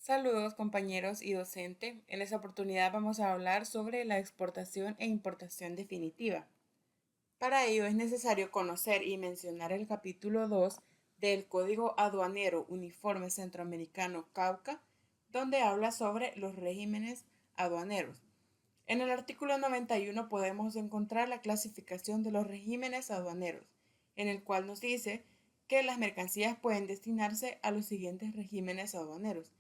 Saludos compañeros y docente. En esta oportunidad vamos a hablar sobre la exportación e importación definitiva. Para ello es necesario conocer y mencionar el capítulo 2 del Código Aduanero Uniforme Centroamericano Cauca, donde habla sobre los regímenes aduaneros. En el artículo 91 podemos encontrar la clasificación de los regímenes aduaneros, en el cual nos dice que las mercancías pueden destinarse a los siguientes regímenes aduaneros.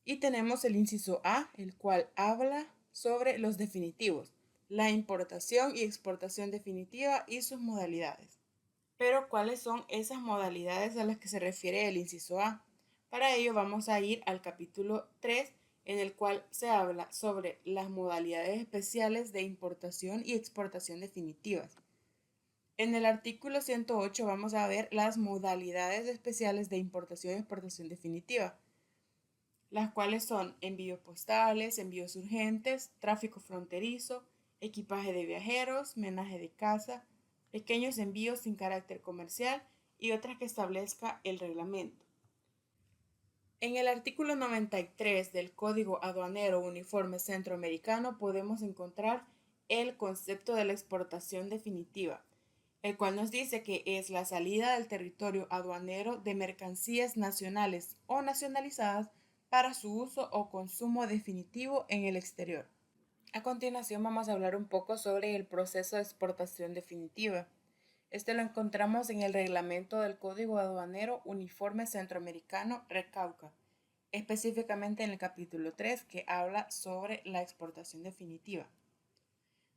Y tenemos el inciso A, el cual habla sobre los definitivos, la importación y exportación definitiva y sus modalidades. Pero, ¿cuáles son esas modalidades a las que se refiere el inciso A? Para ello vamos a ir al capítulo 3, en el cual se habla sobre las modalidades especiales de importación y exportación definitivas. En el artículo 108 vamos a ver las modalidades especiales de importación y exportación definitiva, las cuales son envíos postales, envíos urgentes, tráfico fronterizo, equipaje de viajeros, menaje de casa, pequeños envíos sin carácter comercial y otras que establezca el reglamento. En el artículo 93 del Código Aduanero Uniforme Centroamericano podemos encontrar el concepto de la exportación definitiva, el cual nos dice que es la salida del territorio aduanero de mercancías nacionales o nacionalizadas para su uso o consumo definitivo en el exterior. A continuación vamos a hablar un poco sobre el proceso de exportación definitiva. Este lo encontramos en el reglamento del Código Aduanero Uniforme Centroamericano Recauca, específicamente en el capítulo 3 que habla sobre la exportación definitiva.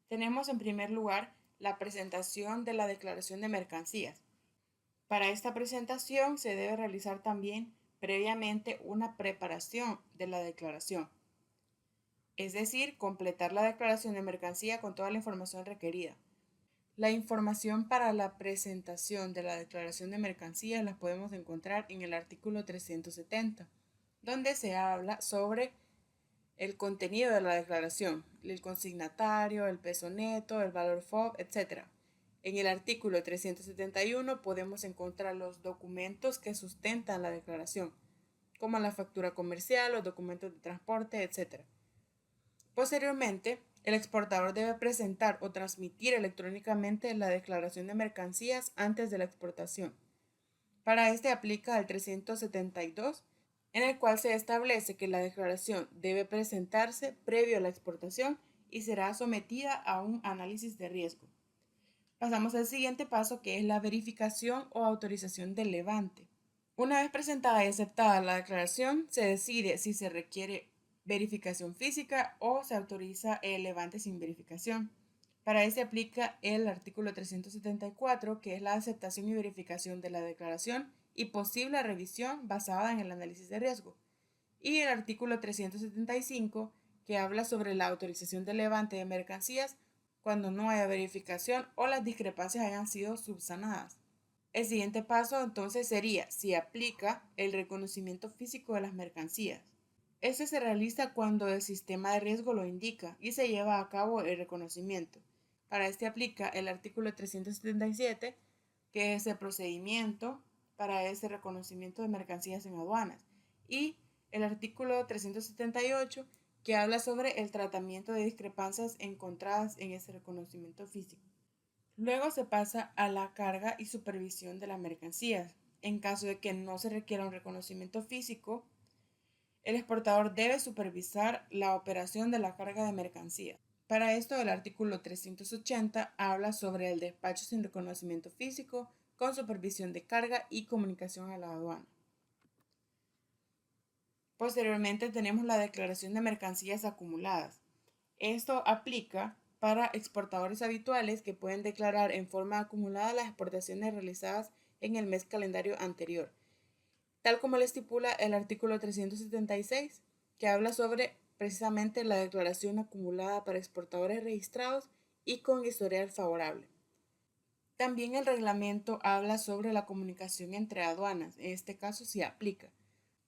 Tenemos en primer lugar la presentación de la declaración de mercancías. Para esta presentación se debe realizar también previamente una preparación de la declaración, es decir, completar la declaración de mercancía con toda la información requerida. La información para la presentación de la declaración de mercancías la podemos encontrar en el artículo 370, donde se habla sobre el contenido de la declaración, el consignatario, el peso neto, el valor FOB, etc. En el artículo 371 podemos encontrar los documentos que sustentan la declaración, como la factura comercial, los documentos de transporte, etc. Posteriormente, el exportador debe presentar o transmitir electrónicamente la declaración de mercancías antes de la exportación. Para este aplica el 372, en el cual se establece que la declaración debe presentarse previo a la exportación y será sometida a un análisis de riesgo. Pasamos al siguiente paso, que es la verificación o autorización del levante. Una vez presentada y aceptada la declaración, se decide si se requiere verificación física o se autoriza el levante sin verificación. Para este aplica el artículo 374, que es la aceptación y verificación de la declaración y posible revisión basada en el análisis de riesgo. Y el artículo 375, que habla sobre la autorización de levante de mercancías cuando no haya verificación o las discrepancias hayan sido subsanadas. El siguiente paso entonces sería si aplica el reconocimiento físico de las mercancías. Este se realiza cuando el sistema de riesgo lo indica y se lleva a cabo el reconocimiento. Para este aplica el artículo 377, que es el procedimiento para ese reconocimiento de mercancías en aduanas, y el artículo 378, que habla sobre el tratamiento de discrepancias encontradas en ese reconocimiento físico. Luego se pasa a la carga y supervisión de las mercancías. En caso de que no se requiera un reconocimiento físico, el exportador debe supervisar la operación de la carga de mercancías. Para esto, el artículo 380 habla sobre el despacho sin reconocimiento físico, con supervisión de carga y comunicación a la aduana. Posteriormente tenemos la declaración de mercancías acumuladas. Esto aplica para exportadores habituales que pueden declarar en forma acumulada las exportaciones realizadas en el mes calendario anterior, tal como lo estipula el artículo 376, que habla sobre precisamente la declaración acumulada para exportadores registrados y con historial favorable. También el reglamento habla sobre la comunicación entre aduanas, en este caso sí aplica.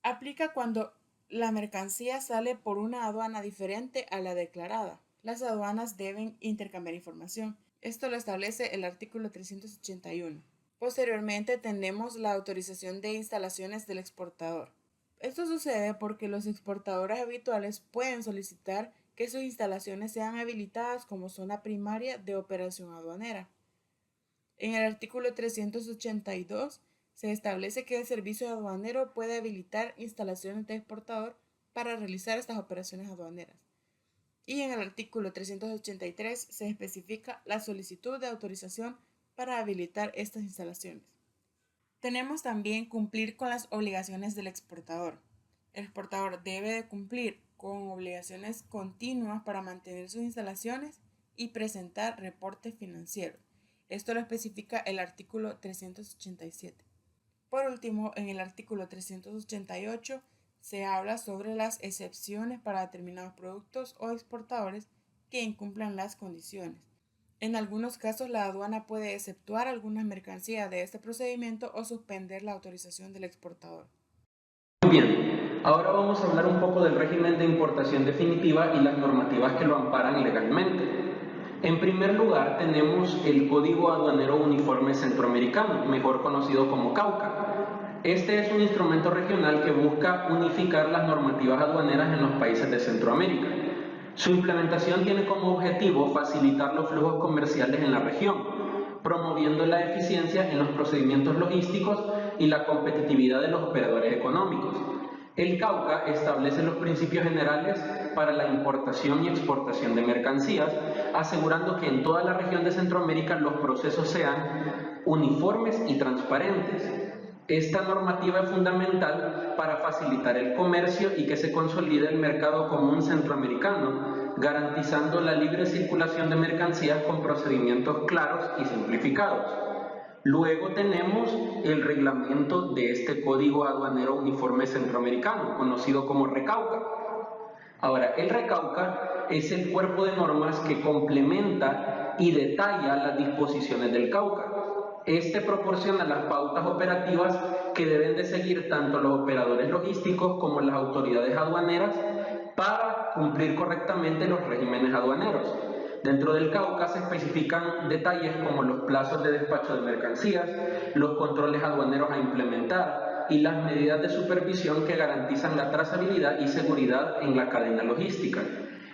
Aplica cuando la mercancía sale por una aduana diferente a la declarada. Las aduanas deben intercambiar información. Esto lo establece el artículo 381. Posteriormente tenemos la autorización de instalaciones del exportador. Esto sucede porque los exportadores habituales pueden solicitar que sus instalaciones sean habilitadas como zona primaria de operación aduanera. En el artículo 382 se establece que el servicio aduanero puede habilitar instalaciones de exportador para realizar estas operaciones aduaneras. Y en el artículo 383 se especifica la solicitud de autorización para habilitar estas instalaciones. Tenemos también cumplir con las obligaciones del exportador. El exportador debe de cumplir con obligaciones continuas para mantener sus instalaciones y presentar reportes financieros. Esto lo especifica el artículo 387. Por último, en el artículo 388 se habla sobre las excepciones para determinados productos o exportadores que incumplan las condiciones. En algunos casos, la aduana puede exceptuar algunas mercancías de este procedimiento o suspender la autorización del exportador. Muy bien, ahora vamos a hablar un poco del régimen de importación definitiva y las normativas que lo amparan legalmente. En primer lugar, tenemos el Código Aduanero Uniforme Centroamericano, mejor conocido como CAUCA. Este es un instrumento regional que busca unificar las normativas aduaneras en los países de Centroamérica. Su implementación tiene como objetivo facilitar los flujos comerciales en la región, promoviendo la eficiencia en los procedimientos logísticos y la competitividad de los operadores económicos. El CAUCA establece los principios generales para la importación y exportación de mercancías, asegurando que en toda la región de Centroamérica los procesos sean uniformes y transparentes. Esta normativa es fundamental para facilitar el comercio y que se consolide el mercado común centroamericano, garantizando la libre circulación de mercancías con procedimientos claros y simplificados. Luego tenemos el reglamento de este Código Aduanero Uniforme Centroamericano, conocido como RECAUCA. Ahora, el RECAUCA es el cuerpo de normas que complementa y detalla las disposiciones del CAUCA. Este proporciona las pautas operativas que deben de seguir tanto los operadores logísticos como las autoridades aduaneras para cumplir correctamente los regímenes aduaneros. Dentro del CAUCA se especifican detalles como los plazos de despacho de mercancías, los controles aduaneros a implementar y las medidas de supervisión que garantizan la trazabilidad y seguridad en la cadena logística.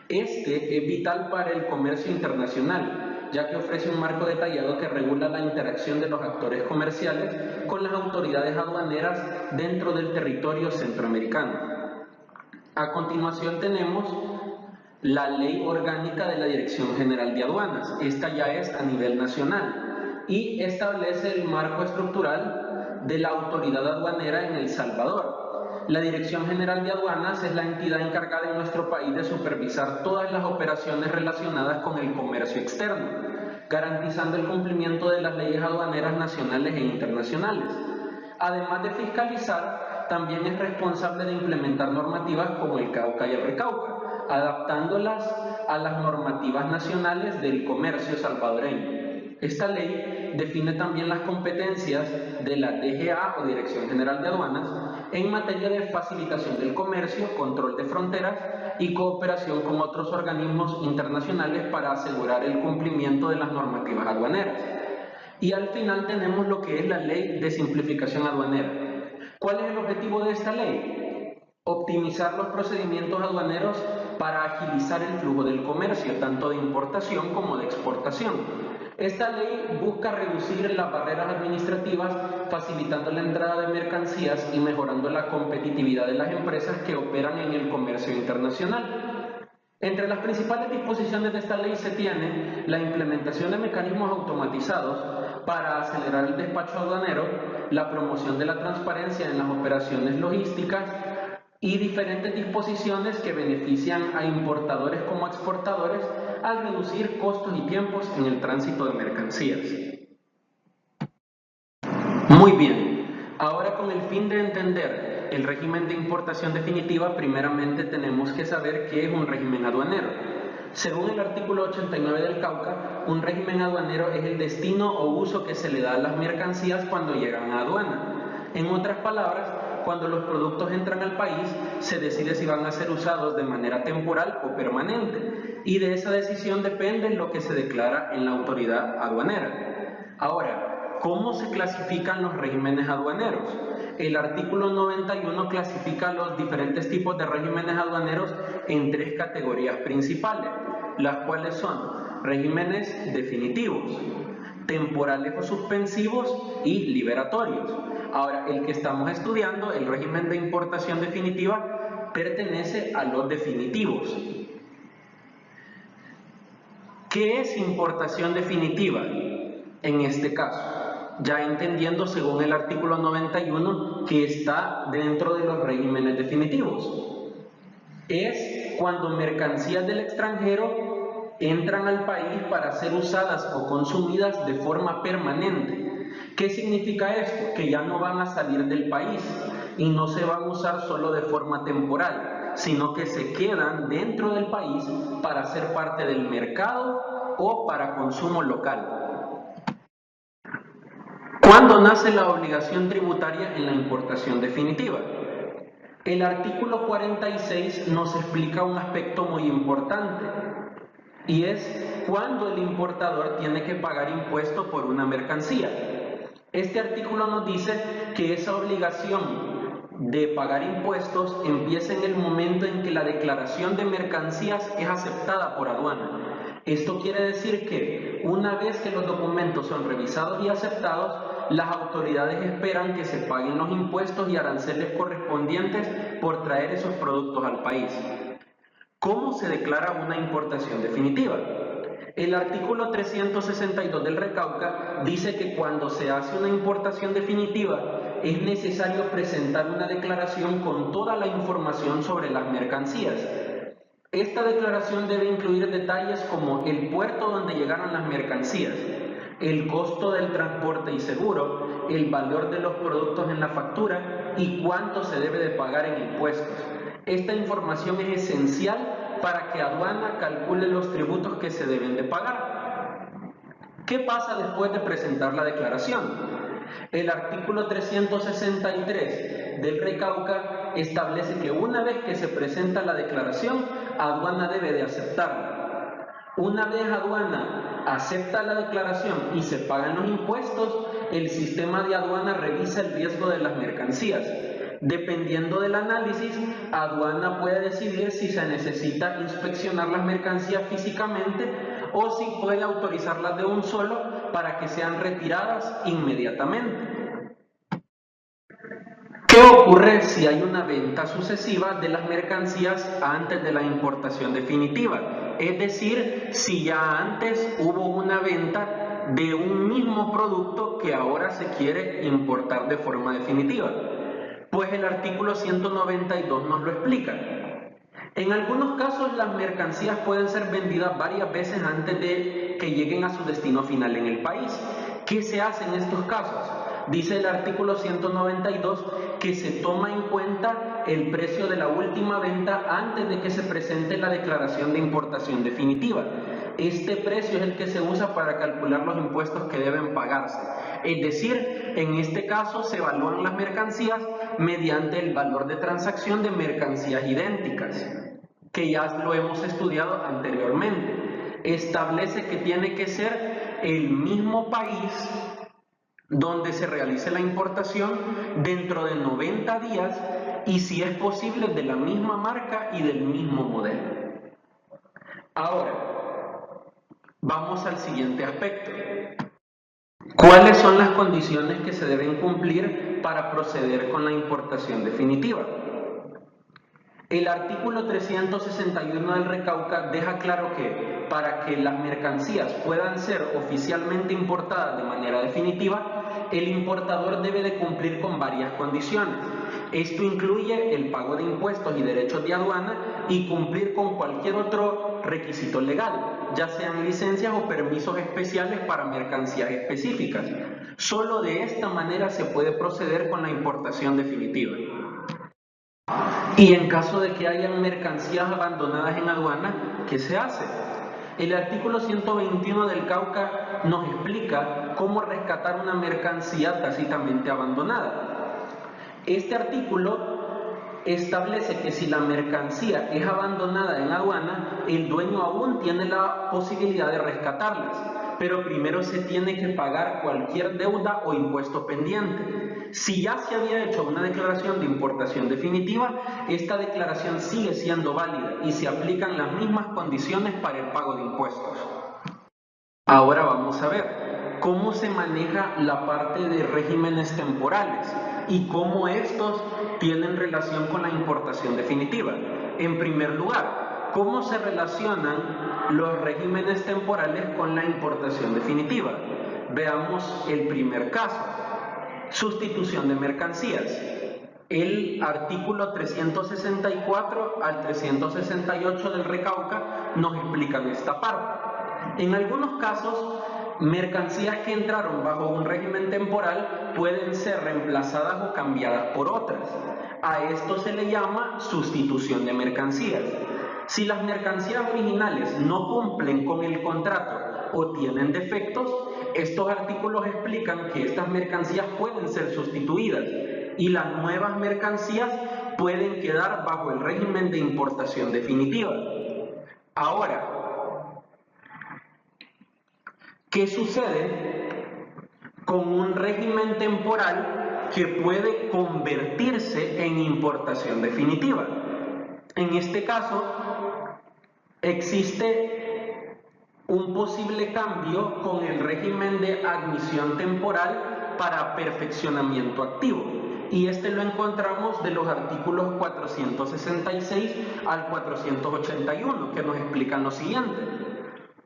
Este es vital para el comercio internacional, ya que ofrece un marco detallado que regula la interacción de los actores comerciales con las autoridades aduaneras dentro del territorio centroamericano. A continuación tenemos la Ley Orgánica de la Dirección General de Aduanas. Esta ya es a nivel nacional y establece el marco estructural de la autoridad aduanera en El Salvador. La Dirección General de Aduanas es la entidad encargada en nuestro país de supervisar todas las operaciones relacionadas con el comercio externo, garantizando el cumplimiento de las leyes aduaneras nacionales e internacionales. Además de fiscalizar, también es responsable de implementar normativas como el CAUCA y el RECAUCA, adaptándolas a las normativas nacionales del comercio salvadoreño. Esta ley define también las competencias de la DGA o Dirección General de Aduanas en materia de facilitación del comercio, control de fronteras y cooperación con otros organismos internacionales para asegurar el cumplimiento de las normativas aduaneras. Y al final tenemos lo que es la Ley de Simplificación Aduanera. ¿Cuál es el objetivo de esta ley? Optimizar los procedimientos aduaneros para agilizar el flujo del comercio, tanto de importación como de exportación. Esta ley busca reducir las barreras administrativas, facilitando la entrada de mercancías y mejorando la competitividad de las empresas que operan en el comercio internacional. Entre las principales disposiciones de esta ley se tiene la implementación de mecanismos automatizados para acelerar el despacho aduanero, la promoción de la transparencia en las operaciones logísticas y diferentes disposiciones que benefician a importadores como a exportadores al reducir costos y tiempos en el tránsito de mercancías. Muy bien, ahora con el fin de entender el régimen de importación definitiva, primeramente tenemos que saber qué es un régimen aduanero. Según el artículo 89 del CAUCA, un régimen aduanero es el destino o uso que se le da a las mercancías cuando llegan a aduana. En otras palabras, cuando los productos entran al país, se decide si van a ser usados de manera temporal o permanente, y de esa decisión depende lo que se declara en la autoridad aduanera. Ahora, ¿cómo se clasifican los regímenes aduaneros? el artículo 91 clasifica los diferentes tipos de regímenes aduaneros en 3 categorías principales, las cuales son regímenes definitivos, temporales o suspensivos y liberatorios. Ahora, el que estamos estudiando, el régimen de importación definitiva, pertenece a los definitivos. ¿Qué es importación definitiva en este caso? Ya entendiendo según el artículo 91 que está dentro de los regímenes definitivos. Es cuando mercancías del extranjero entran al país para ser usadas o consumidas de forma permanente. ¿Qué significa esto? Que ya no van a salir del país y no se van a usar solo de forma temporal, sino que se quedan dentro del país para ser parte del mercado o para consumo local. ¿Cuándo nace la obligación tributaria en la importación definitiva? El artículo 46 nos explica un aspecto muy importante, y es cuando el importador tiene que pagar impuesto por una mercancía. Este artículo nos dice que esa obligación de pagar impuestos empieza en el momento en que la declaración de mercancías es aceptada por aduana. Esto quiere decir que una vez que los documentos son revisados y aceptados, las autoridades esperan que se paguen los impuestos y aranceles correspondientes por traer esos productos al país. ¿Cómo se declara una importación definitiva? El artículo 362 del Recauca dice que cuando se hace una importación definitiva es necesario presentar una declaración con toda la información sobre las mercancías. Esta declaración debe incluir detalles como el puerto donde llegaron las mercancías, el costo del transporte y seguro, el valor de los productos en la factura y cuánto se debe de pagar en impuestos. Esta información es esencial para que aduana calcule los tributos que se deben de pagar. ¿Qué pasa después de presentar la declaración? El artículo 363 del Recauca establece que una vez que se presenta la declaración, aduana debe de aceptarla. Una vez aduana acepta la declaración y se pagan los impuestos, el sistema de aduana revisa el riesgo de las mercancías. Dependiendo del análisis, aduana puede decidir si se necesita inspeccionar las mercancías físicamente o si puede autorizarlas de un solo para que sean retiradas inmediatamente. ¿Qué ocurre si hay una venta sucesiva de las mercancías antes de la importación definitiva? Es decir, si ya antes hubo una venta de un mismo producto que ahora se quiere importar de forma definitiva. Pues el artículo 192 nos lo explica. En algunos casos las mercancías pueden ser vendidas varias veces antes de que lleguen a su destino final en el país. ¿Qué se hace en estos casos? Dice el artículo 192 que se toma en cuenta el precio de la última venta antes de que se presente la declaración de importación definitiva. Este precio es el que se usa para calcular los impuestos que deben pagarse. Es decir, en este caso se evalúan las mercancías mediante el valor de transacción de mercancías idénticas, que ya lo hemos estudiado anteriormente. Establece que tiene que ser el mismo país donde se realice la importación dentro de 90 días y, si es posible, de la misma marca y del mismo modelo. Ahora, vamos al siguiente aspecto. ¿Cuáles son las condiciones que se deben cumplir para proceder con la importación definitiva? El artículo 361 del Recauca deja claro que para que las mercancías puedan ser oficialmente importadas de manera definitiva, el importador debe de cumplir con varias condiciones. Esto incluye el pago de impuestos y derechos de aduana y cumplir con cualquier otro requisito legal, ya sean licencias o permisos especiales para mercancías específicas. Solo de esta manera se puede proceder con la importación definitiva. Y en caso de que hayan mercancías abandonadas en aduana, ¿qué se hace? El artículo 121 del Cauca nos explica cómo rescatar una mercancía tácitamente abandonada. Este artículo establece que si la mercancía es abandonada en aduana, el dueño aún tiene la posibilidad de rescatarlas. pero primero se tiene que pagar cualquier deuda o impuesto pendiente. Si ya se había hecho una declaración de importación definitiva, esta declaración sigue siendo válida y se aplican las mismas condiciones para el pago de impuestos. Ahora vamos a ver cómo se maneja la parte de regímenes temporales y cómo estos tienen relación con la importación definitiva. En primer lugar, ¿cómo se relacionan los regímenes temporales con la importación definitiva? Veamos el primer caso. Sustitución de mercancías. El artículo 364 al 368 del Recauca nos explican esta parte. En algunos casos, mercancías que entraron bajo un régimen temporal pueden ser reemplazadas o cambiadas por otras. A esto se le llama sustitución de mercancías. Si las mercancías originales no cumplen con el contrato o tienen defectos, estos artículos explican que estas mercancías pueden ser sustituidas y las nuevas mercancías pueden quedar bajo el régimen de importación definitiva. Ahora, ¿qué sucede con un régimen temporal que puede convertirse en importación definitiva? En este caso, existe un posible cambio con el régimen de admisión temporal para perfeccionamiento activo. Y este lo encontramos de los artículos 466 al 481, que nos explican lo siguiente.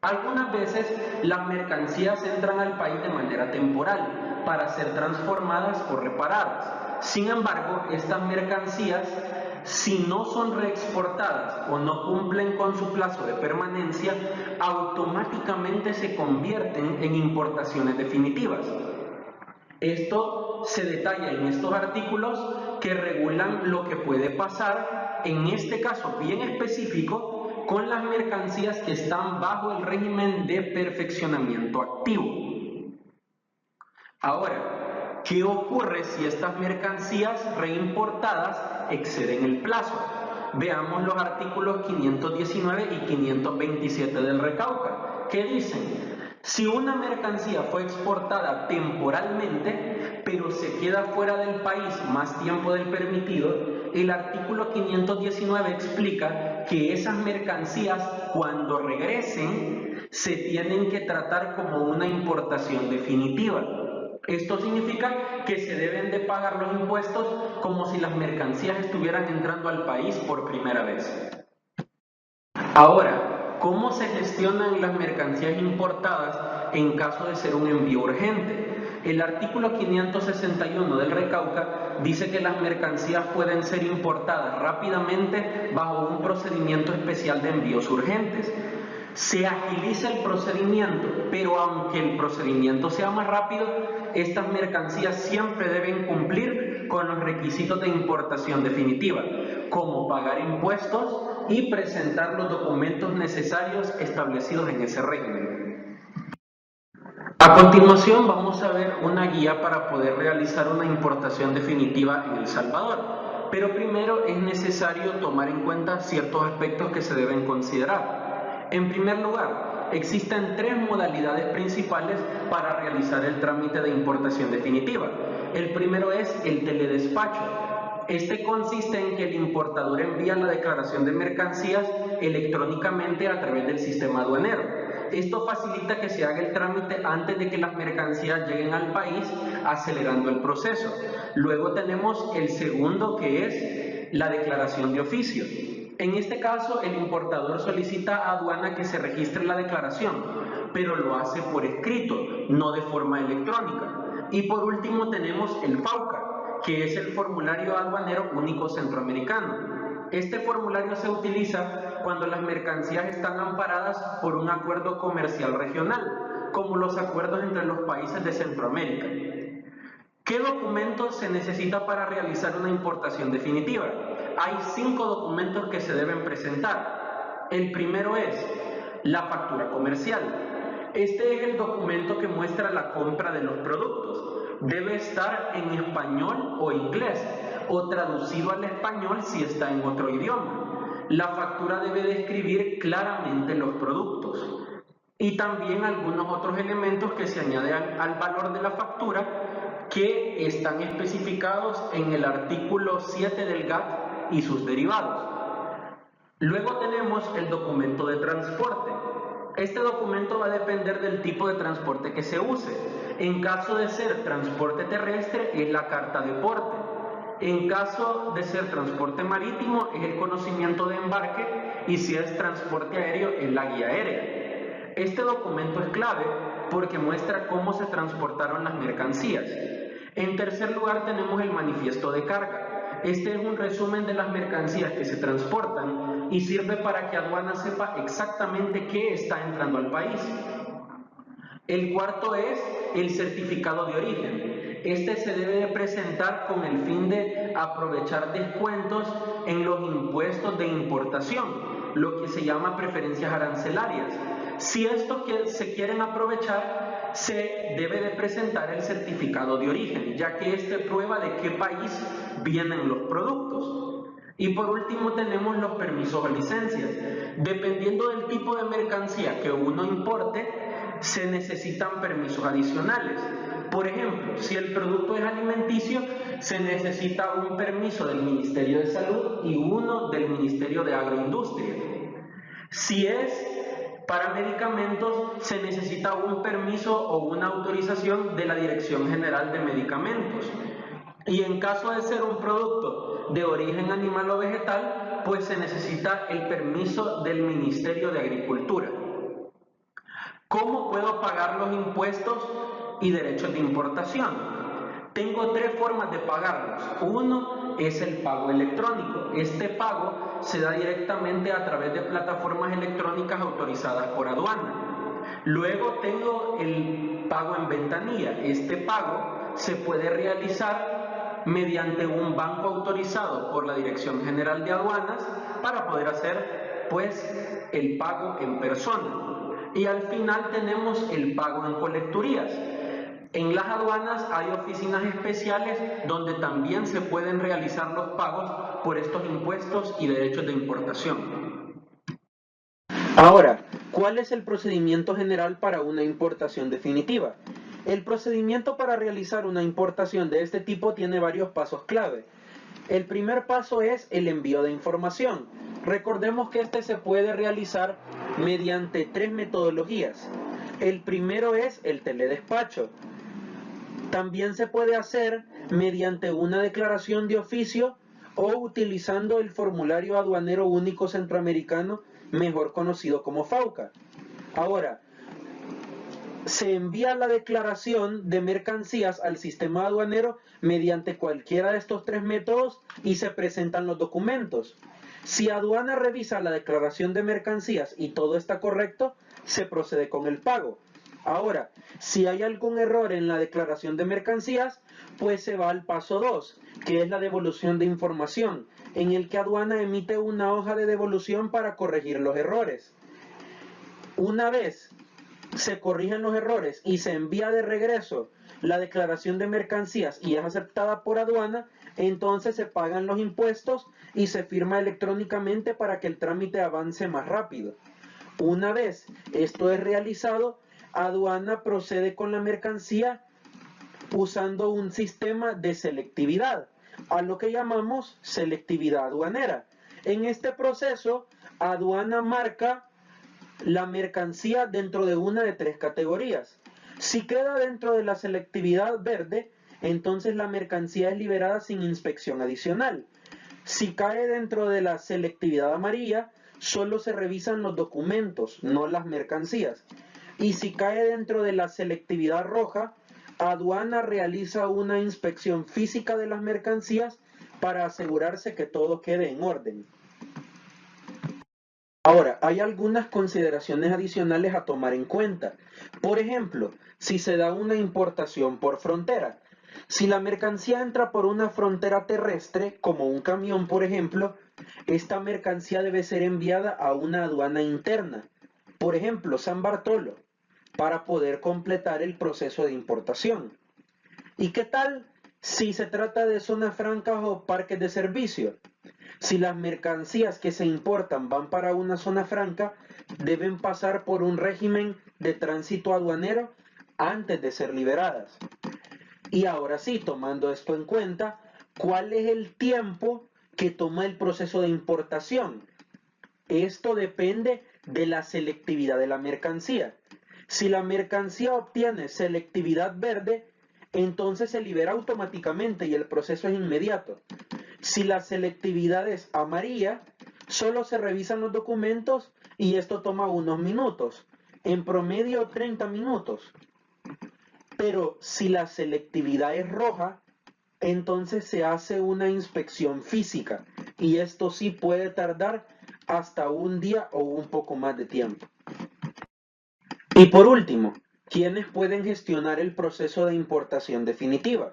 Algunas veces las mercancías entran al país de manera temporal para ser transformadas o reparadas. Sin embargo, estas mercancías, si no son reexportadas o no cumplen con su plazo de permanencia, automáticamente se convierten en importaciones definitivas. Esto se detalla en estos artículos que regulan lo que puede pasar, en este caso bien específico, con las mercancías que están bajo el régimen de perfeccionamiento activo. Ahora, ¿qué ocurre si estas mercancías reimportadas exceden el plazo? Veamos los artículos 519 y 527 del Recauca, que dicen: si una mercancía fue exportada temporalmente, pero se queda fuera del país más tiempo del permitido, el artículo 519 explica que esas mercancías, cuando regresen, se tienen que tratar como una importación definitiva. Esto significa que se deben de pagar los impuestos como si las mercancías estuvieran entrando al país por primera vez. Ahora, ¿cómo se gestionan las mercancías importadas en caso de ser un envío urgente? El artículo 561 del Recauca dice que las mercancías pueden ser importadas rápidamente bajo un procedimiento especial de envíos urgentes. Se agiliza el procedimiento, pero aunque el procedimiento sea más rápido, estas mercancías siempre deben cumplir con los requisitos de importación definitiva, como pagar impuestos y presentar los documentos necesarios establecidos en ese régimen. A continuación vamos a ver una guía para poder realizar una importación definitiva en El Salvador, pero primero es necesario tomar en cuenta ciertos aspectos que se deben considerar. En primer lugar, existen tres modalidades principales para realizar el trámite de importación definitiva. El primero es el teledespacho. Este consiste en que el importador envía la declaración de mercancías electrónicamente a través del sistema aduanero. Esto facilita que se haga el trámite antes de que las mercancías lleguen al país, acelerando el proceso. Luego tenemos el segundo, que es la declaración de oficio. En este caso, el importador solicita a aduana que se registre la declaración, pero lo hace por escrito, no de forma electrónica. Y por último tenemos el FAUCA, que es el Formulario Aduanero Único Centroamericano. Este formulario se utiliza cuando las mercancías están amparadas por un acuerdo comercial regional, como los acuerdos entre los países de Centroamérica. ¿Qué documentos se necesita para realizar una importación definitiva? Hay 5 documentos que se deben presentar. El primero es la factura comercial. Este es el documento que muestra la compra de los productos. Debe estar en español o inglés, o traducido al español si está en otro idioma. La factura debe describir claramente los productos. y también algunos otros elementos que se añaden al valor de la factura que están especificados en el artículo 7 del GATT y sus derivados. Luego tenemos el documento de transporte. Este documento va a depender del tipo de transporte que se use. En caso de ser transporte terrestre es la carta de porte. En caso de ser transporte marítimo es el conocimiento de embarque y si es transporte aéreo es la guía aérea. Este documento es clave porque muestra cómo se transportaron las mercancías. En tercer lugar tenemos el manifiesto de carga. Este es un resumen de las mercancías que se transportan y sirve para que aduana sepa exactamente qué está entrando al país. El cuarto es el certificado de origen. Este se debe de presentar con el fin de aprovechar descuentos en los impuestos de importación, lo que se llama preferencias arancelarias. Si estos que se quieren aprovechar, se debe de presentar el certificado de origen, ya que este prueba de qué país vienen los productos. Y por último tenemos los permisos o licencias. Dependiendo del tipo de mercancía que uno importe, se necesitan permisos adicionales. Por ejemplo, si el producto es alimenticio, se necesita un permiso del Ministerio de Salud y uno del Ministerio de Agroindustria. Si es para medicamentos, se necesita un permiso o una autorización de la Dirección General de Medicamentos. Y en caso de ser un producto de origen animal o vegetal, pues se necesita el permiso del Ministerio de Agricultura. ¿Cómo puedo pagar los impuestos y derechos de importación? Tengo tres formas de pagarlos. Uno es el pago electrónico. Este pago se da directamente a través de plataformas electrónicas autorizadas por aduana. Luego tengo el pago en ventanilla. Este pago se puede realizar mediante un banco autorizado por la Dirección General de Aduanas para poder hacer pues el pago en persona. Y al final tenemos el pago en colecturías. En las aduanas hay oficinas especiales donde también se pueden realizar los pagos por estos impuestos y derechos de importación. Ahora, ¿cuál es el procedimiento general para una importación definitiva? El procedimiento para realizar una importación de este tipo tiene varios pasos clave. El primer paso es el envío de información. Recordemos que este se puede realizar mediante tres metodologías. El primero es el teledespacho. También se puede hacer mediante una declaración de oficio o utilizando el formulario aduanero único centroamericano, mejor conocido como FAUCA. Ahora, se envía la declaración de mercancías al sistema aduanero mediante cualquiera de estos tres métodos y se presentan los documentos. Si aduana revisa la declaración de mercancías y todo está correcto, se procede con el pago. Ahora, si hay algún error en la declaración de mercancías, pues se va al paso 2, que es la devolución de información, en el que aduana emite una hoja de devolución para corregir los errores. Una vez se corrigen los errores y se envía de regreso la declaración de mercancías y es aceptada por aduana, entonces se pagan los impuestos y se firma electrónicamente para que el trámite avance más rápido. Una vez esto es realizado, aduana procede con la mercancía usando un sistema de selectividad, a lo que llamamos selectividad aduanera. En este proceso, aduana marca la mercancía dentro de una de tres categorías. Si queda dentro de la selectividad verde, entonces la mercancía es liberada sin inspección adicional. Si cae dentro de la selectividad amarilla, solo se revisan los documentos, no las mercancías. Y si cae dentro de la selectividad roja, aduana realiza una inspección física de las mercancías para asegurarse que todo quede en orden. Ahora, hay algunas consideraciones adicionales a tomar en cuenta. Por ejemplo, si se da una importación por frontera. Si la mercancía entra por una frontera terrestre, como un camión por ejemplo, esta mercancía debe ser enviada a una aduana interna, por ejemplo, San Bartolo, para poder completar el proceso de importación. ¿Y qué tal si se trata de zonas francas o parques de servicio? Si las mercancías que se importan van para una zona franca, deben pasar por un régimen de tránsito aduanero antes de ser liberadas. Y ahora sí, tomando esto en cuenta, ¿cuál es el tiempo que toma el proceso de importación? Esto depende de la selectividad de la mercancía. Si la mercancía obtiene selectividad verde, entonces se libera automáticamente y el proceso es inmediato. Si la selectividad es amarilla, solo se revisan los documentos y esto toma unos minutos, en promedio 30 minutos. Pero si la selectividad es roja, entonces se hace una inspección física y esto sí puede tardar hasta un día o un poco más de tiempo. Y por último, ¿quiénes pueden gestionar el proceso de importación definitiva?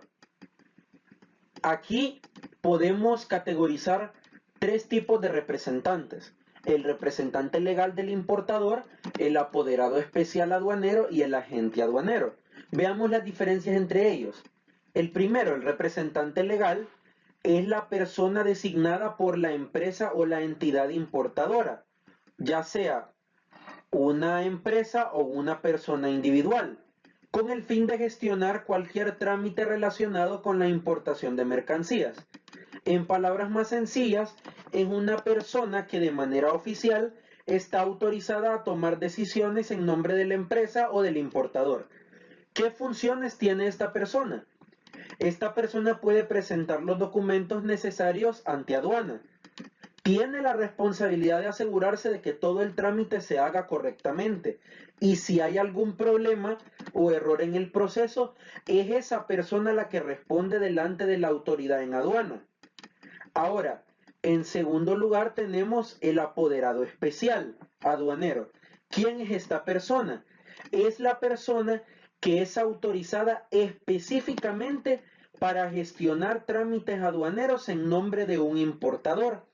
Aquí podemos categorizar tres tipos de representantes: el representante legal del importador, el apoderado especial aduanero y el agente aduanero. Veamos las diferencias entre ellos. El primero, el representante legal, es la persona designada por la empresa o la entidad importadora, ya sea una empresa o una persona individual, con el fin de gestionar cualquier trámite relacionado con la importación de mercancías. En palabras más sencillas, es una persona que de manera oficial está autorizada a tomar decisiones en nombre de la empresa o del importador. ¿Qué funciones tiene esta persona? Esta persona puede presentar los documentos necesarios ante aduana. Tiene la responsabilidad de asegurarse de que todo el trámite se haga correctamente. Y si hay algún problema o error en el proceso, es esa persona la que responde delante de la autoridad en aduana. Ahora, en segundo lugar tenemos el apoderado especial, aduanero. ¿Quién es esta persona? Es la persona que es autorizada específicamente para gestionar trámites aduaneros en nombre de un importador.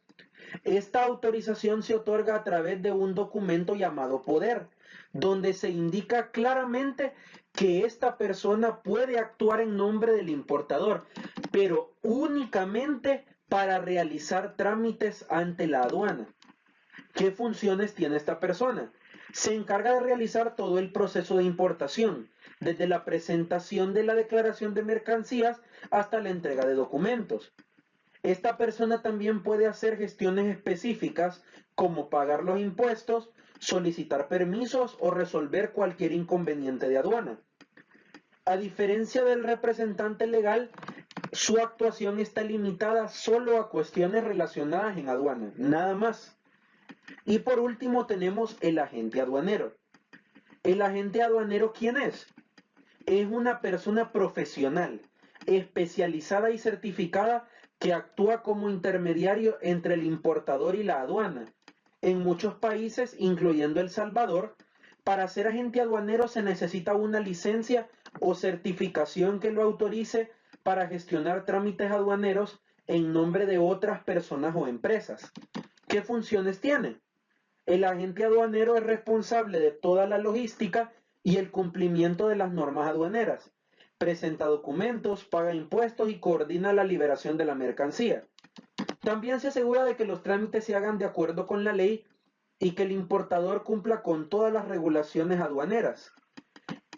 Esta autorización se otorga a través de un documento llamado poder, donde se indica claramente que esta persona puede actuar en nombre del importador, pero únicamente para realizar trámites ante la aduana. ¿Qué funciones tiene esta persona? Se encarga de realizar todo el proceso de importación, desde la presentación de la declaración de mercancías hasta la entrega de documentos. Esta persona también puede hacer gestiones específicas como pagar los impuestos, solicitar permisos o resolver cualquier inconveniente de aduana. A diferencia del representante legal, su actuación está limitada solo a cuestiones relacionadas en aduana, nada más. Y por último tenemos el agente aduanero. ¿El agente aduanero quién es? Es una persona profesional, especializada y certificada que actúa como intermediario entre el importador y la aduana. En muchos países, incluyendo El Salvador, para ser agente aduanero se necesita una licencia o certificación que lo autorice para gestionar trámites aduaneros en nombre de otras personas o empresas. ¿Qué funciones tiene? El agente aduanero es responsable de toda la logística y el cumplimiento de las normas aduaneras. Presenta documentos, paga impuestos y coordina la liberación de la mercancía. También se asegura de que los trámites se hagan de acuerdo con la ley y que el importador cumpla con todas las regulaciones aduaneras.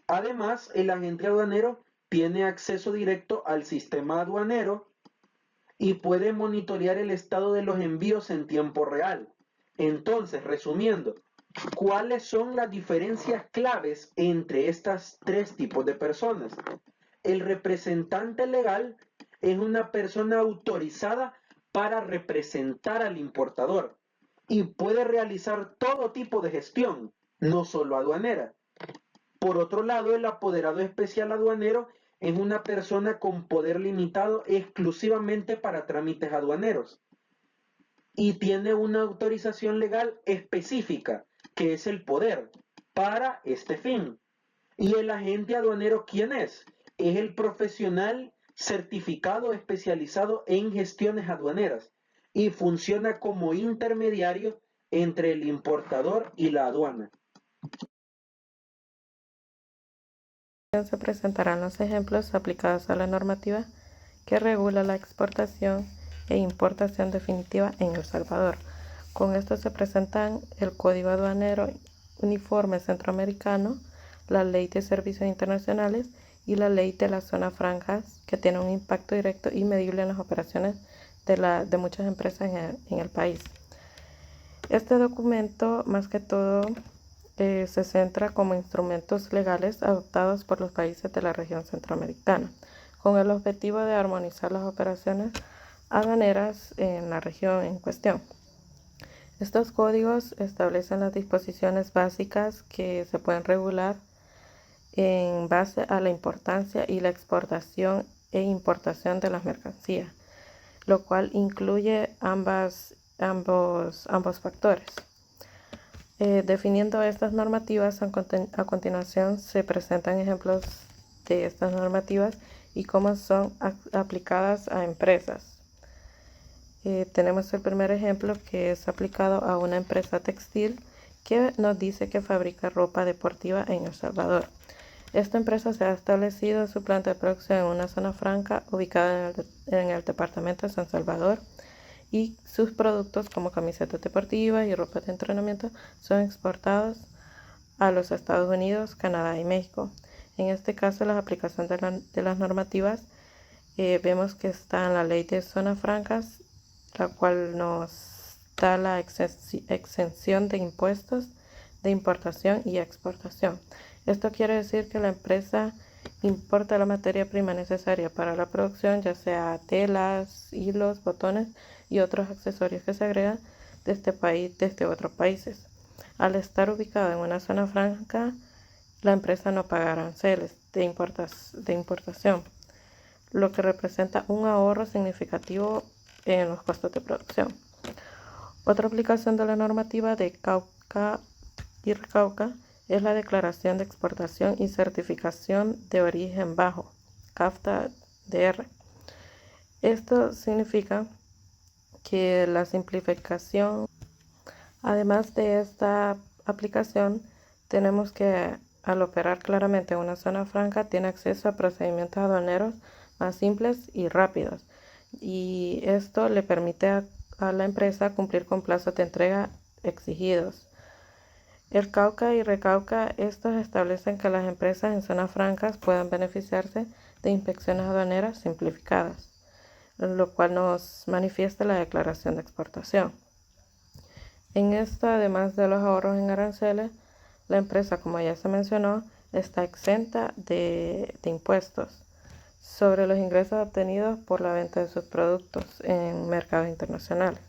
Además, el agente aduanero tiene acceso directo al sistema aduanero y puede monitorear el estado de los envíos en tiempo real. Entonces, resumiendo, ¿cuáles son las diferencias claves entre estos tres tipos de personas? El representante legal es una persona autorizada para representar al importador y puede realizar todo tipo de gestión, no solo aduanera. Por otro lado, el apoderado especial aduanero es una persona con poder limitado exclusivamente para trámites aduaneros y tiene una autorización legal específica, que es el poder, para este fin. ¿Y el agente aduanero quién es? Es el profesional certificado especializado en gestiones aduaneras y funciona como intermediario entre el importador y la aduana. Se presentarán los ejemplos aplicados a la normativa que regula la exportación e importación definitiva en El Salvador. Con esto se presentan el Código Aduanero Uniforme Centroamericano, la Ley de Servicios Internacionales y la Ley de las Zonas Francas, que tiene un impacto directo y medible en las operaciones de muchas empresas en el país. Este documento, más que todo, se centra como instrumentos legales adoptados por los países de la región centroamericana, con el objetivo de armonizar las operaciones aduaneras en la región en cuestión. Estos códigos establecen las disposiciones básicas que se pueden regular en base a la importancia y la exportación e importación de las mercancías, lo cual incluye ambos factores. Definiendo estas normativas, a continuación se presentan ejemplos de estas normativas y cómo son aplicadas a empresas. Tenemos el primer ejemplo, que es aplicado a una empresa textil que nos dice que fabrica ropa deportiva en El Salvador. Esta empresa se ha establecido su planta de producción en una zona franca ubicada en el departamento de San Salvador, y sus productos como camisetas deportivas y ropa de entrenamiento son exportados a los Estados Unidos, Canadá y México. En este caso, la aplicación de las normativas, vemos que está en la Ley de Zonas Francas, la cual nos da la exención de impuestos de importación y exportación. Esto quiere decir que la empresa importa la materia prima necesaria para la producción, ya sea telas, hilos, botones y otros accesorios que se agregan de este país, desde otros países. Al estar ubicada en una zona franca, la empresa no paga aranceles de importación, lo que representa un ahorro significativo en los costos de producción. Otra aplicación de la normativa de Cauca y Recauca es la Declaración de Exportación y Certificación de Origen Bajo, CAFTA-DR. Esto significa que la simplificación, además de esta aplicación, tenemos que, al operar claramente en una zona franca, tiene acceso a procedimientos aduaneros más simples y rápidos, y esto le permite a la empresa cumplir con plazos de entrega exigidos. El Cauca y Recauca, estos establecen que las empresas en zonas francas puedan beneficiarse de inspecciones aduaneras simplificadas, lo cual nos manifiesta la declaración de exportación. En esto, además de los ahorros en aranceles, la empresa, como ya se mencionó, está exenta de impuestos sobre los ingresos obtenidos por la venta de sus productos en mercados internacionales.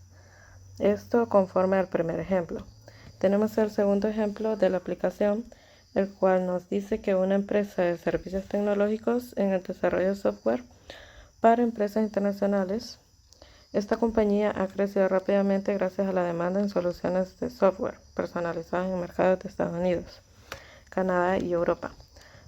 Esto conforme al primer ejemplo. Tenemos el segundo ejemplo de la aplicación, el cual nos dice que una empresa de servicios tecnológicos en el desarrollo de software para empresas internacionales. Esta compañía ha crecido rápidamente gracias a la demanda en soluciones de software personalizadas en mercados de Estados Unidos, Canadá y Europa.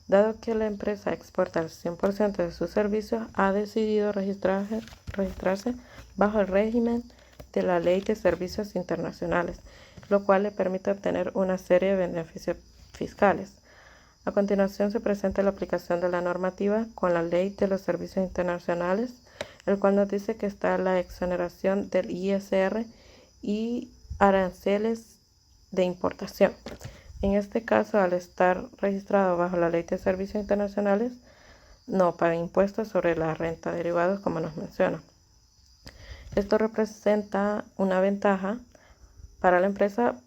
Dado que la empresa exporta el 100% de sus servicios, ha decidido registrarse bajo el régimen de la Ley de Servicios Internacionales, lo cual le permite obtener una serie de beneficios fiscales. A continuación se presenta la aplicación de la normativa con la Ley de los Servicios Internacionales, el cual nos dice que está la exoneración del ISR y aranceles de importación. En este caso, al estar registrado bajo la Ley de Servicios Internacionales, no paga impuestos sobre la renta derivados, como nos menciona. Esto representa una ventaja para la empresa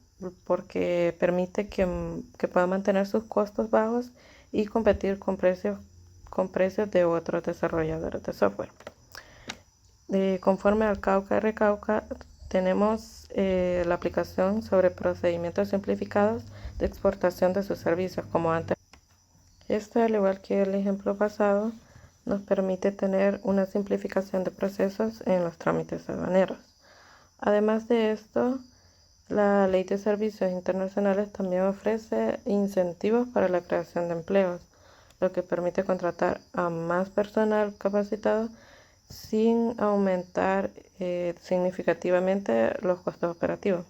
porque permite que pueda mantener sus costos bajos y competir con precios de otros desarrolladores de software. Conforme al Cauca y Recauca, tenemos la aplicación sobre procedimientos simplificados de exportación de sus servicios, como antes. Esto, al igual que el ejemplo pasado, nos permite tener una simplificación de procesos en los trámites aduaneros. Además de esto, la Ley de Servicios Internacionales también ofrece incentivos para la creación de empleos, lo que permite contratar a más personal capacitado sin aumentar significativamente los costos operativos.